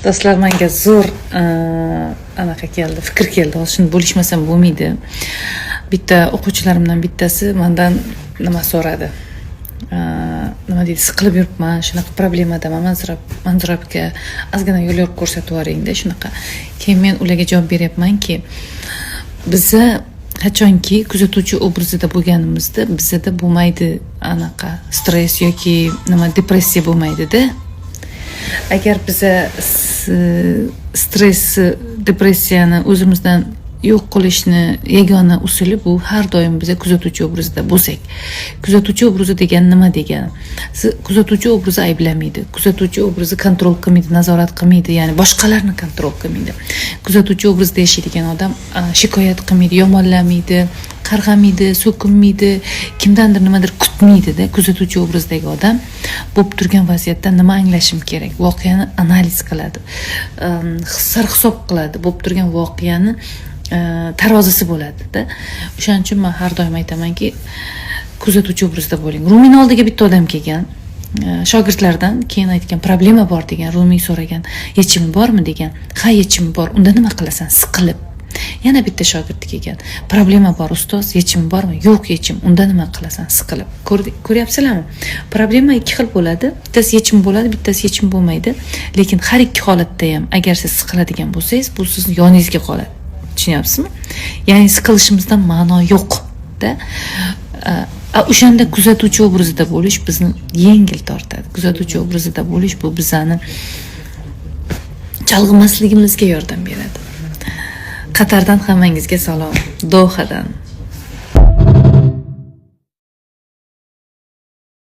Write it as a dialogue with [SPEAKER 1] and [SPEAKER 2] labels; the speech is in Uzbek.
[SPEAKER 1] Do'stlar, menga zo'r anaqa keldi, fikr keldi. Shuni bo'lishmasam bo'lmaydi. Bitta o'quvchilarimdan bittasi mendan nima so'radi. Nima deydi, siqilib yuribman, shunaqa problemadaman, Manzurabga ozgina yo'l yo'q ko'rsatib yuboring-da, shunaqa. Keyin men ularga javob beryapmanki, biza qachonki kuzatuvchi obrazida bo'lganimizda bizda bo'lmaydi anaqa stress yoki nima depressiya bo'lmaydi-da. Agar biza stress, depressiyani o'zimizdan yo'q qilishni yagona usuli bu har doim biza kuzatuvchi obrazda bo'lsak. Kuzatuvchi obrazi degani nima degani? Kuzatuvchi obrazi ayblamaydi. Kuzatuvchi obrazi kontrol qilmaydi, nazorat qilmaydi, ya'ni boshqalarni kontrol qilmaydi. Kuzatuvchi obrazda yashaydigan odam shikoyat qilmaydi, yomonlamaydi, qarg'amaydi, so'kinmaydi, kimdandir nimadir kutmaydi-da. Kuzatuvchi obrazdagi odam bo'lib turgan vaziyatdan nima anglashim kerak? Voqeani analiz qiladi. Sarhisob qiladi, bo'lib turgan voqeani tarozisi bo'ladi-da. O'shaning uchun men har doim aytamanki, kuzatuvchi obrazda bo'ling. Rumiy oldiga bitta odam kelgan, shogirdlardan keyin aytgan, problema bor degan, Rumiy so'ragan, yechimi bormi degan. Ha, yechimi bor. Unda nima qilasan? Siqilib. Yana bitta shogird kelgan. Problema bor ustoz, yechimi bormi? Yo'q yechim. Unda nima qilasan? Siqilib. Ko'ryapsizlarmi? Problema ikki xil bo'ladi. Bittasi yechim bo'ladi, bittasi yechim bo'lmaydi. Lekin har ikki holatda ham agar siz siqiladigan bo'lsangiz, bu sizning yoningizga qoladi. Tushunyapsizmi? Ya'ni siqilishimizdan ma'no yo'q-da. O'shanda kuzatuvchi obrazida bo'lish bizni yengil tortadi. Kuzatuvchi obrazida bo'lish bu bizani chalg'imasligimizga yordam beradi. Qatardan hammangizga salom. Dohadan.